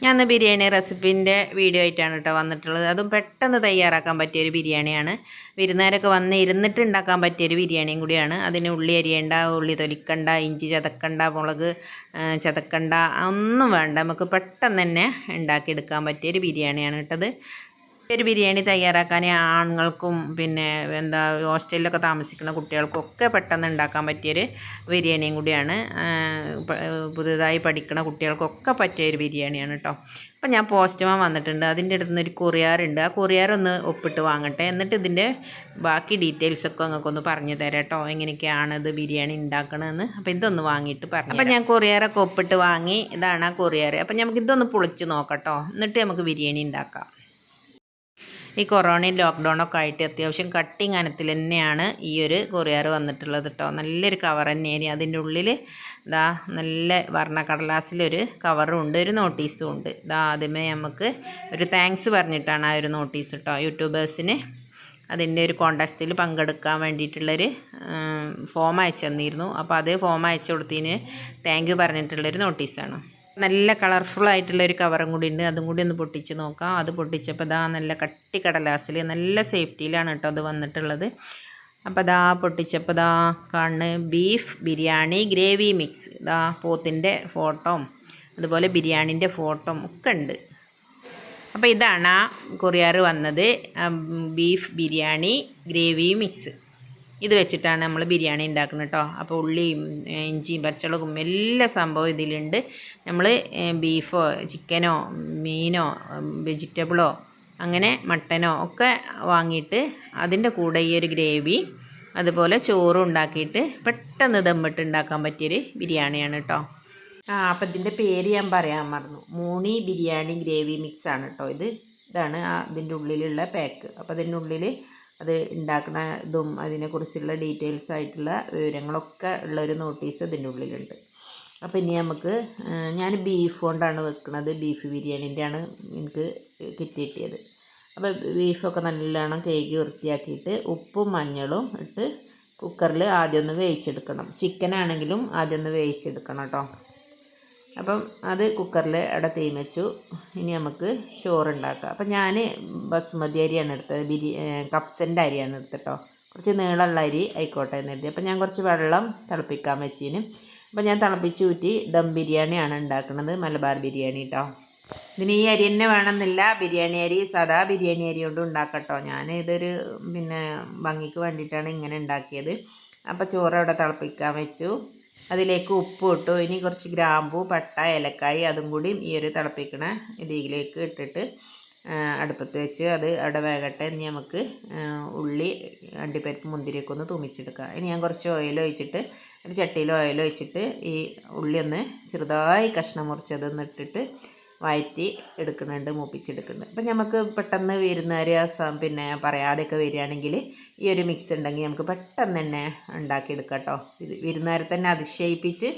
ഞാൻ ബിരിയാണി റെസിപ്പിൻ്റെ വീഡിയോ ആയിട്ടാണ് കേട്ടോ വന്നിട്ടുള്ളത്. അതും പെട്ടെന്ന് തയ്യാറാക്കാൻ പറ്റിയൊരു ബിരിയാണിയാണ്. വിരുന്നുകാരൊക്കെ വന്ന് ഇരുന്നിട്ട് ഉണ്ടാക്കാൻ പറ്റിയൊരു ബിരിയാണിയും കൂടിയാണ്. അതിന് ഉള്ളി അരിയണ്ട, ഉള്ളി തൊലിക്കണ്ട, ഇഞ്ചി ചതക്കണ്ട, മുളക് ചതക്കണ്ട, ഒന്നും വേണ്ട. നമുക്ക് പെട്ടെന്ന് തന്നെ ഉണ്ടാക്കിയെടുക്കാൻ പറ്റിയൊരു ബിരിയാണിയാണ് കേട്ടത്. ഒരു ബിരിയാണി തയ്യാറാക്കാൻ ആണുങ്ങൾക്കും പിന്നെ ഹോസ്റ്റലിലൊക്കെ താമസിക്കുന്ന കുട്ടികൾക്കൊക്കെ പെട്ടെന്ന് ഉണ്ടാക്കാൻ പറ്റിയൊരു ബിരിയാണിയും കൂടിയാണ്. പുതുതായി പഠിക്കുന്ന കുട്ടികൾക്കൊക്കെ പറ്റിയൊരു ബിരിയാണിയാണ് കേട്ടോ. അപ്പം ഞാൻ പോസ്റ്റ്മാൻ വന്നിട്ടുണ്ട്. അതിൻ്റെ അടുത്ത് നിന്ന് ഒരു കൊറിയറുണ്ട്. ആ കൊറിയറൊന്ന് ഒപ്പിട്ട് വാങ്ങട്ടെ. എന്നിട്ട് ഇതിൻ്റെ ബാക്കി ഡീറ്റെയിൽസൊക്കെ നിങ്ങൾക്കൊന്ന് പറഞ്ഞു തരാം കേട്ടോ, എങ്ങനെയൊക്കെയാണ് ഇത് ബിരിയാണി ഉണ്ടാക്കണമെന്ന്. അപ്പോൾ ഇതൊന്ന് വാങ്ങിയിട്ട് പറഞ്ഞു. അപ്പം ഞാൻ കൊറിയറൊക്കെ ഒപ്പിട്ട് വാങ്ങി. ഇതാണ് ആ കൊറിയർ. അപ്പം നമുക്ക് ഇതൊന്ന് പൊളിച്ച് നോക്കട്ടോ, എന്നിട്ട് നമുക്ക് ബിരിയാണി ഉണ്ടാക്കാം. ഈ കൊറോണയും ലോക്ക്ഡൗണൊക്കെ ആയിട്ട് അത്യാവശ്യം കട്ടിങ് അനത്തിൽ തന്നെയാണ് ഈ ഒരു കൊറിയർ വന്നിട്ടുള്ളത് കേട്ടോ. നല്ലൊരു കവർ തന്നെയാണ്. അതിൻ്റെ ഉള്ളിൽ ഇതാ നല്ല വർണ്ണക്കടലാസിലൊരു കവറും ഉണ്ട്, ഒരു നോട്ടീസും ഉണ്ട്. ഇതാ ആദ്യമേ നമുക്ക് ഒരു താങ്ക്സ് പറഞ്ഞിട്ടാണ് ആ ഒരു നോട്ടീസ് കേട്ടോ. യൂട്യൂബേഴ്സിന് അതിൻ്റെ ഒരു കോൺടാസ്റ്റിൽ പങ്കെടുക്കാൻ വേണ്ടിയിട്ടുള്ളൊരു ഫോം അയച്ചു തന്നിരുന്നു. അപ്പോൾ അതേ ഫോം അയച്ചു കൊടുത്തതിന് താങ്ക് യു പറഞ്ഞിട്ടുള്ളൊരു നോട്ടീസാണ്. നല്ല കളർഫുൾ ആയിട്ടുള്ളൊരു കവറും കൂടി ഉണ്ട്. അതും കൂടി ഒന്ന് പൊട്ടിച്ച് നോക്കാം. അത് പൊട്ടിച്ചപ്പോൾ ഇതാ നല്ല കട്ടി കടലാസിൽ നല്ല സേഫ്റ്റിയിലാണ് കേട്ടോ അത് വന്നിട്ടുള്ളത്. അപ്പോൾ ഇതാ പൊട്ടിച്ചപ്പോൾ ഇതാ കാണുന്ന ബീഫ് ബിരിയാണി ഗ്രേവി മിക്സ്. ഇതാ പോത്തിൻ്റെ ഫോട്ടോയും അതുപോലെ ബിരിയാണീൻ്റെ ഫോട്ടോയും ഒക്കെ ഉണ്ട്. അപ്പോൾ ഇതാണ് ആ കൊറിയർ വന്നത്, ബീഫ് ബിരിയാണി ഗ്രേവി മിക്സ്. ഇത് വെച്ചിട്ടാണ് നമ്മൾ ബിരിയാണി ഉണ്ടാക്കുന്നത് കേട്ടോ. അപ്പോൾ ഉള്ളിയും ഇഞ്ചിയും പച്ചമുളകും എല്ലാ സംഭവം ഇതിലുണ്ട്. നമ്മൾ ബീഫോ ചിക്കനോ മീനോ വെജിറ്റബിളോ അങ്ങനെ മട്ടനോ ഒക്കെ വാങ്ങിയിട്ട് അതിൻ്റെ കൂടെ ഈ ഒരു ഗ്രേവി അതുപോലെ ചോറും ഉണ്ടാക്കിയിട്ട് പെട്ടെന്ന് ദമ്മിട്ട് ഉണ്ടാക്കാൻ പറ്റിയൊരു ബിരിയാണിയാണ് കേട്ടോ. അപ്പം ഇതിൻ്റെ പേര് ഞാൻ പറയാൻ മറന്നു. മൂണി ബിരിയാണി ഗ്രേവി മിക്സ് ആണ് കേട്ടോ. ഇതാണ് ഇതിൻ്റെ ഉള്ളിലുള്ള പാക്ക്. അപ്പോൾ അതിൻ്റെ ഉള്ളിൽ അത് ഉണ്ടാക്കുന്ന ഇതും അതിനെക്കുറിച്ചുള്ള ഡീറ്റെയിൽസ് ആയിട്ടുള്ള വിവരങ്ങളൊക്കെ ഉള്ളൊരു നോട്ടീസ് ഇതിൻ്റെ ഉള്ളിലുണ്ട്. അപ്പോൾ ഇനി നമുക്ക് ഞാൻ ബീഫ് കൊണ്ടാണ് വെക്കുന്നത്. ബീഫ് ബിരിയാണീൻ്റെ ആണ് എനിക്ക് കിട്ടിയത്. അപ്പോൾ ബീഫൊക്കെ നല്ലോണം കഴുകി വൃത്തിയാക്കിയിട്ട് ഉപ്പും മഞ്ഞളും ഇട്ട് കുക്കറിൽ ആദ്യം ഒന്ന് വേവിച്ചെടുക്കണം. ചിക്കനാണെങ്കിലും ആദ്യം ഒന്ന് വേവിച്ചെടുക്കണം കേട്ടോ. അപ്പം അത് കുക്കറിൽ അവിടെ തീ വെച്ചു. ഇനി നമുക്ക് ചോറുണ്ടാക്കാം. അപ്പം ഞാൻ ബസുമതി അരിയാണ് എടുത്തത്, കപ്സൻ്റെ അരിയാണ് എടുത്തത് കേട്ടോ. കുറച്ച് നീളമുള്ള അരി ആയിക്കോട്ടെ എന്ന് കരുതി. അപ്പം ഞാൻ കുറച്ച് വെള്ളം തിളപ്പിക്കാൻ വെച്ചിന്. അപ്പം ഞാൻ തിളപ്പിച്ച് ഊറ്റി ദം ബിരിയാണിയാണ് ഉണ്ടാക്കുന്നത്, മലബാർ ബിരിയാണി കേട്ടോ. ഇതിന് ഈ അരി തന്നെ വേണമെന്നില്ല, ബിരിയാണി അരി സാധാ ബിരിയാണി അരി കൊണ്ട് ഉണ്ടാക്കട്ടോ. ഞാൻ ഇതൊരു ഭംഗിക്ക് വേണ്ടിയിട്ടാണ് ഇങ്ങനെ ഉണ്ടാക്കിയത്. അപ്പോൾ ചോറ് അവിടെ തിളപ്പിക്കാൻ വെച്ചു. അതിലേക്ക് ഉപ്പ് ഇട്ടു. ഇനി കുറച്ച് ഗ്രാമ്പൂ പട്ട ഏലക്കായി അതും കൂടി ഈ ഒരു തിളപ്പിക്കണ ഇതിലേക്ക് ഇട്ടിട്ട് അടുപ്പത്ത് വെച്ച് അത് അവിടെ വേകട്ടെ. ഇനി നമുക്ക് ഉള്ളി അണ്ടിപ്പരിപ്പ് മുന്തിരിയൊക്കെ ഒന്ന് തൂമിച്ചെടുക്കാം. ഇനി ഞാൻ കുറച്ച് ഓയിൽ ഒഴിച്ചിട്ട് ഒരു ചട്ടിയിൽ ഓയിൽ ഒഴിച്ചിട്ട് ഈ ഉള്ളി ഒന്ന് ചെറുതായി കഷ്ണം മുറിച്ചതൊന്ന് ഇട്ടിട്ട് വഴറ്റി എടുക്കുന്നുണ്ട്, മൂപ്പിച്ചെടുക്കുന്നുണ്ട്. അപ്പം നമുക്ക് പെട്ടെന്ന് വിരുന്നുകാർ പിന്നെ പറയാതെയൊക്കെ വരികയാണെങ്കിൽ ഈ ഒരു മിക്സ് ഉണ്ടെങ്കിൽ നമുക്ക് പെട്ടെന്ന് തന്നെ ഉണ്ടാക്കിയെടുക്കാം കേട്ടോ. ഇത് വിരുന്നുകാരെ തന്നെ അതിശയിപ്പിച്ച്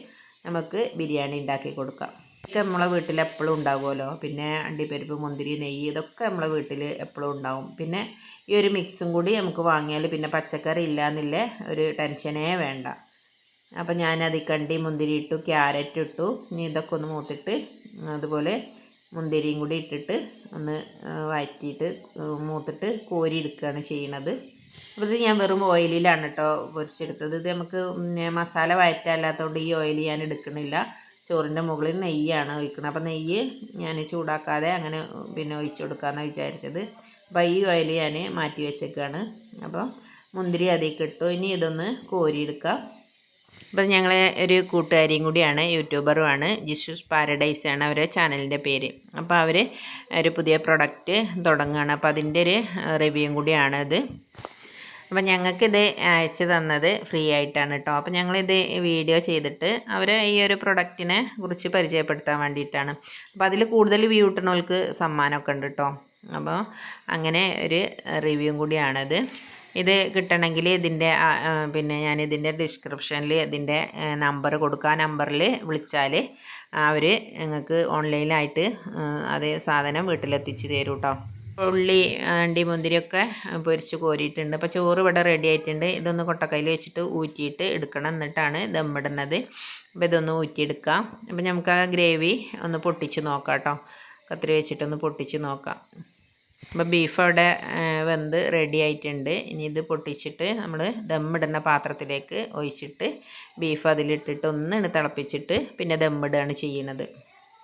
നമുക്ക് ബിരിയാണി ഉണ്ടാക്കി കൊടുക്കാം. ഇതൊക്കെ നമ്മളെ വീട്ടിൽ എപ്പോഴും ഉണ്ടാകുമല്ലോ. പിന്നെ അണ്ടിപ്പരിപ്പ് മുന്തിരി നെയ്യ് ഇതൊക്കെ നമ്മളെ വീട്ടിൽ എപ്പോഴും ഉണ്ടാവും. പിന്നെ ഈ ഒരു മിക്സും കൂടി നമുക്ക് വാങ്ങിയാൽ പിന്നെ പച്ചക്കറി ഇല്ലയെന്നില്ല ഒരു ടെൻഷനേ വേണ്ട. അപ്പം ഞാനത് കണ്ടി മുന്തിരി ഇട്ടു, ക്യാരറ്റ് ഇട്ടു. ഇനി ഇതൊക്കെ ഒന്ന് മൂത്തിട്ട് അതുപോലെ മുന്തിരിയും കൂടി ഇട്ടിട്ട് ഒന്ന് വഴറ്റിയിട്ട് മൂത്തിട്ട് കോരി എടുക്കുകയാണ് ചെയ്യണത്. അപ്പോൾ ഇത് ഞാൻ വെറും ഓയിലിലാണ് കേട്ടോ പൊരിച്ചെടുത്തത്. ഇത് നമുക്ക് മസാല വഴറ്റല്ലാത്തതുകൊണ്ട് ഈ ഓയിൽ ഞാൻ എടുക്കണില്ല. ചോറിൻ്റെ മുകളിൽ നെയ്യാണ് ഒഴിക്കുന്നത്. അപ്പോൾ നെയ്യ് ഞാൻ ചൂടാക്കാതെ അങ്ങനെ ഒഴിച്ചു കൊടുക്കാമെന്നാണ് വിചാരിച്ചത്. അപ്പോൾ ഈ ഓയിൽ ഞാൻ മാറ്റി വെച്ചേക്കാണ്. അപ്പോൾ മുന്തിരി അതിലേക്ക് ഇട്ടു. ഇനി ഇതൊന്ന് കോരിയെടുക്കാം. അപ്പം ഞങ്ങളെ ഒരു കൂട്ടുകാരിയും കൂടിയാണ്, യൂട്യൂബറുമാണ്, ജിഷൂസ് പാരഡൈസ് ആണ് അവരുടെ ചാനലിൻ്റെ പേര്. അപ്പോൾ അവർ ഒരു പുതിയ പ്രൊഡക്റ്റ് തുടങ്ങുകയാണ്. അപ്പോൾ അതിൻ്റെ ഒരു റിവ്യൂവും കൂടിയാണ് ഇത്. അപ്പം ഞങ്ങൾക്കിത് അയച്ചു തന്നത് ഫ്രീ ആയിട്ടാണ് കേട്ടോ. അപ്പോൾ ഞങ്ങളിത് വീഡിയോ ചെയ്തിട്ട് അവരെ ഈ ഒരു പ്രൊഡക്റ്റിനെ കുറിച്ച് പരിചയപ്പെടുത്താൻ വേണ്ടിയിട്ടാണ്. അപ്പോൾ അതിൽ കൂടുതൽ വ്യൂ കിട്ടുന്നവർക്ക് സമ്മാനമൊക്കെ ഉണ്ട് കേട്ടോ. അപ്പോൾ അങ്ങനെ ഒരു റിവ്യൂവും കൂടിയാണിത്. ഇത് കിട്ടണമെങ്കിൽ ഇതിൻ്റെ ഞാനിതിൻ്റെ ഡിസ്ക്രിപ്ഷനിൽ ഇതിൻ്റെ നമ്പർ കൊടുക്കുക. ആ നമ്പറിൽ വിളിച്ചാൽ അവർ നിങ്ങൾക്ക് ഓൺലൈനായിട്ട് അതേ സാധനം വീട്ടിലെത്തിച്ച് തരും കേട്ടോ. ഉള്ളി അണ്ടി മുന്തിരിയൊക്കെ പൊരിച്ച് കോരിയിട്ടുണ്ട്. അപ്പോൾ ചോറ് ഇവിടെ റെഡി ആയിട്ടുണ്ട്. ഇതൊന്ന് കൊട്ടക്കയിൽ വെച്ചിട്ട് ഊറ്റിയിട്ട് എടുക്കണം, എന്നിട്ടാണ് ദമ്മിടുന്നത്. അപ്പോൾ ഇതൊന്ന് ഊറ്റിയെടുക്കാം. അപ്പോൾ നമുക്ക് ആ ഗ്രേവി ഒന്ന് പൊട്ടിച്ച് നോക്കാം കേട്ടോ. കത്തിരി വെച്ചിട്ടൊന്ന് പൊട്ടിച്ച് നോക്കാം. അപ്പോൾ ബീഫ് അവിടെ വെന്ത് റെഡി ആയിട്ടുണ്ട്. ഇനി ഇത് പൊട്ടിച്ചിട്ട് നമ്മൾ ദമ്മിടുന്ന പാത്രത്തിലേക്ക് ഒഴിച്ചിട്ട് ബീഫ് അതിലിട്ടിട്ട് ഒന്ന് തിളപ്പിച്ചിട്ട് പിന്നെ ദമ്മിടുകയാണ് ചെയ്യുന്നത്.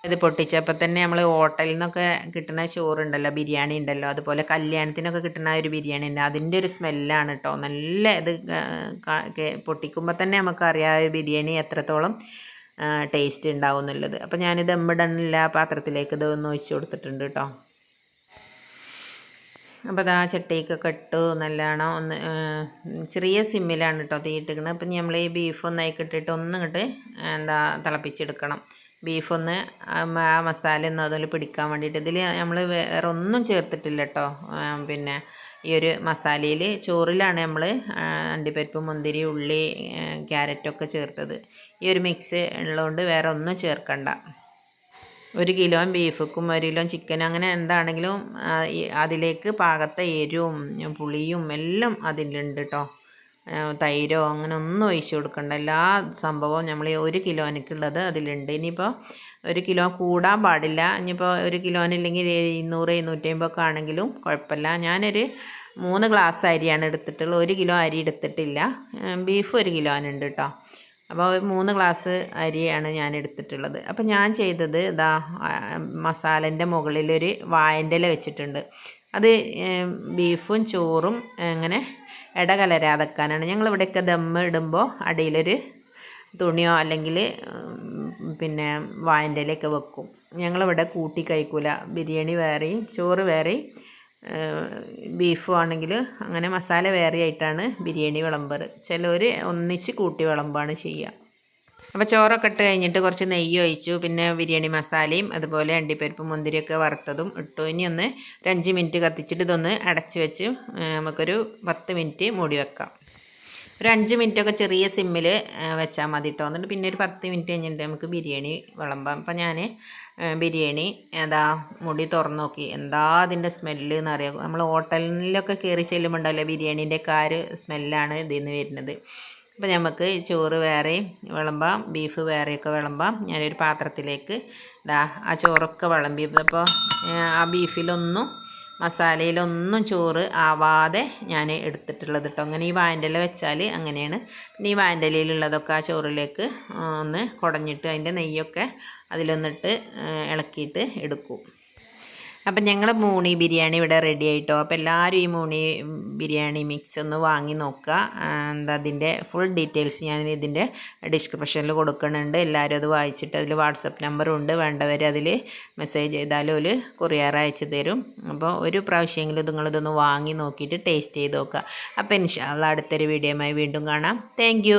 ഇത് പൊട്ടിച്ചപ്പോൾ തന്നെ നമ്മൾ ഹോട്ടലിൽ നിന്നൊക്കെ കിട്ടുന്ന ചോറുണ്ടല്ലോ, ബിരിയാണി ഉണ്ടല്ലോ, അതുപോലെ കല്യാണത്തിനൊക്കെ കിട്ടുന്ന ഒരു ബിരിയാണി ഉണ്ട്, അതിൻ്റെ ഒരു സ്മെല്ലാണ് കേട്ടോ. നല്ല ഇത് പൊട്ടിക്കുമ്പോൾ തന്നെ നമുക്കറിയാം ഒരു ബിരിയാണി എത്രത്തോളം ടേസ്റ്റ് ഉണ്ടാവും എന്നുള്ളത്. അപ്പോൾ ഞാനിത് ദമ്മിടുന്നില്ല, പാത്രത്തിലേക്ക് ഇത് ഒന്ന് ഒഴിച്ച് കൊടുത്തിട്ടുണ്ട് കേട്ടോ. അപ്പോൾ അതാ ചട്ടിക്കൊക്കെ ഇട്ടു നല്ലോണം ഒന്ന് ചെറിയ സിമ്മിലാണ് കേട്ടോ തീയിട്ടിരിക്കുന്നത്. അപ്പം നമ്മൾ ഈ ബീഫ് ഒന്നായിക്ക് ഇട്ടിട്ട് ഒന്നിങ്ങോട്ട് തിളപ്പിച്ചെടുക്കണം. ബീഫൊന്ന് ആ മസാല ഒന്നും അതിൽ പിടിക്കാൻ വേണ്ടിയിട്ട്. ഇതിൽ നമ്മൾ വേറെ ഒന്നും ചേർത്തിട്ടില്ല കേട്ടോ. പിന്നെ ഈ ഒരു മസാലയിൽ ചോറിലാണ് നമ്മൾ അണ്ടിപ്പരിപ്പ് മുന്തിരി ഉള്ളി ക്യാരറ്റൊക്കെ ചേർത്തത്. ഈ ഒരു മിക്സ് ഉള്ളതുകൊണ്ട് വേറെ ഒന്നും ചേർക്കണ്ട. 1 കിലോ ബീഫുക്കും 1 കിലോ ചിക്കനും അങ്ങനെ എന്താണെങ്കിലും അതിലേക്ക് പാകത്തെ എരിവും പുളിയും എല്ലാം അതിലുണ്ട് കേട്ടോ. തൈരോ അങ്ങനെ ഒന്നും ഒഴിച്ച് കൊടുക്കണ്ട. എല്ലാ സംഭവവും നമ്മൾ 1 കിലോനിക്കുള്ളത് അതിലുണ്ട്. ഇനിയിപ്പോൾ 1 കിലോ കൂടാൻ പാടില്ല. ഇനിയിപ്പോൾ 1 കിലോനില്ലെങ്കിൽ 200 250 ഒക്കെ ആണെങ്കിലും കുഴപ്പമില്ല. ഞാനൊരു 3 ഗ്ലാസ് അരിയാണ് എടുത്തിട്ടുള്ളത്. 1 കിലോ അരി എടുത്തിട്ടില്ല. ബീഫ് 1 കിലോനുണ്ട് കേട്ടോ. അപ്പോൾ 3 ഗ്ലാസ് അരിയാണ് ഞാൻ എടുത്തിട്ടുള്ളത്. അപ്പോൾ ഞാൻ ചെയ്തത് ഇതാ മസാലൻ്റെ മുകളിലൊരു വാഴൻ്റെ ഇല വെച്ചിട്ടുണ്ട്. അത് ബീഫും ചോറും ഇങ്ങനെ ഇടകലരാതെക്കാനാണ്. ഞങ്ങളിവിടെയൊക്കെ ദമ്മ് ഇടുമ്പോൾ അടിയിലൊരു തുണിയോ അല്ലെങ്കിൽ പിന്നെ വാഴൻ്റെ ഇലയൊക്കെ വെക്കും. ഞങ്ങളിവിടെ കൂട്ടി കഴിക്കൂല. ബിരിയാണി വേറെയും ചോറ് വേറെയും ബീഫും ആണെങ്കിൽ അങ്ങനെ മസാല വേറെ ആയിട്ടാണ് ബിരിയാണി വിളമ്പാറ്. ചിലർ ഒന്നിച്ച് കൂട്ടി വിളമ്പാണ് ചെയ്യുക. അപ്പോൾ ചോറൊക്കെ ഇട്ട് കഴിഞ്ഞിട്ട് കുറച്ച് നെയ്യ് ഒഴിച്ചു. പിന്നെ ബിരിയാണി മസാലയും അതുപോലെ അണ്ടിപ്പരിപ്പ് മുന്തിരിയൊക്കെ വറുത്തതും ഇട്ടു. ഇനി ഒന്ന് 5 മിനിറ്റ് കത്തിച്ചിട്ട് ഇതൊന്ന് അടച്ച് വെച്ച് നമുക്കൊരു 10 മിനിറ്റ് മൂടി വെക്കാം. ഒരു 5 മിനിറ്റൊക്കെ ചെറിയ സിമ്മിൽ വെച്ചാൽ മതി കേട്ടോ. എന്നിട്ട് പിന്നെ ഒരു 10 മിനിറ്റ് കഴിഞ്ഞിട്ട് നമുക്ക് ബിരിയാണി വിളമ്പാം. അപ്പം ഞാൻ ബിരിയാണി മുടി തുറന്ന് നോക്കി. എന്താ അതിൻ്റെ സ്മെല്ല് എന്നറിയാം. നമ്മൾ ഹോട്ടലിലൊക്കെ കയറി ചെല്ലുമ്പോണ്ടല്ലോ ബിരിയാണീൻ്റെ ഒക്കെ ആ ഒരു സ്മെല്ലാണ് ഇതിൽ നിന്ന് വരുന്നത്. അപ്പോൾ നമുക്ക് ചോറ് വേറെയും വിളമ്പാം, ബീഫ് വേറെയൊക്കെ വിളമ്പാം. ഞാനൊരു പാത്രത്തിലേക്ക് ആ ചോറൊക്കെ വിളമ്പിയപ്പോൾ ആ ബീഫിലൊന്നും മസാലയിലൊന്നും ചോറ് ആവാതെ ഞാൻ എടുത്തിട്ടുള്ളത് കേട്ടോ. അങ്ങനെ ഈ വാഴൻ്റെ ഇല വെച്ചാൽ അങ്ങനെയാണ്. പിന്നെ ഈ വാഴൻ്റെ ഇലയിലുള്ളതൊക്കെ ആ ചോറിലേക്ക് ഒന്ന് കുടഞ്ഞിട്ട് അതിൻ്റെ നെയ്യൊക്കെ അതിലൊന്നിട്ട് ഇളക്കിയിട്ട് എടുക്കും. അപ്പം ഞങ്ങൾ മൂണി ബിരിയാണി ഇവിടെ റെഡി ആയിട്ടോ. അപ്പോൾ എല്ലാവരും ഈ മൂണി ബിരിയാണി മിക്സ് ഒന്ന് വാങ്ങി നോക്കുക. അതിൻ്റെ ഫുൾ ഡീറ്റെയിൽസ് ഞാൻ ഇതിൻ്റെ ഡിസ്ക്രിപ്ഷനിൽ കൊടുക്കുന്നുണ്ട്. എല്ലാവരും അത് വായിച്ചിട്ട് അതിൽ വാട്സപ്പ് നമ്പറും ഉണ്ട്. വേണ്ടവർ അതിൽ മെസ്സേജ് ചെയ്താലും ഒരു കൊറിയർ അയച്ചു തരും. അപ്പോൾ ഒരു പ്രാവശ്യമെങ്കിലും നിങ്ങളിതൊന്ന് വാങ്ങി നോക്കിയിട്ട് ടേസ്റ്റ് ചെയ്ത് നോക്കുക. അപ്പോൾ ഇൻഷാ അല്ലാഹ് അടുത്തൊരു വീഡിയോയുമായി വീണ്ടും കാണാം. താങ്ക്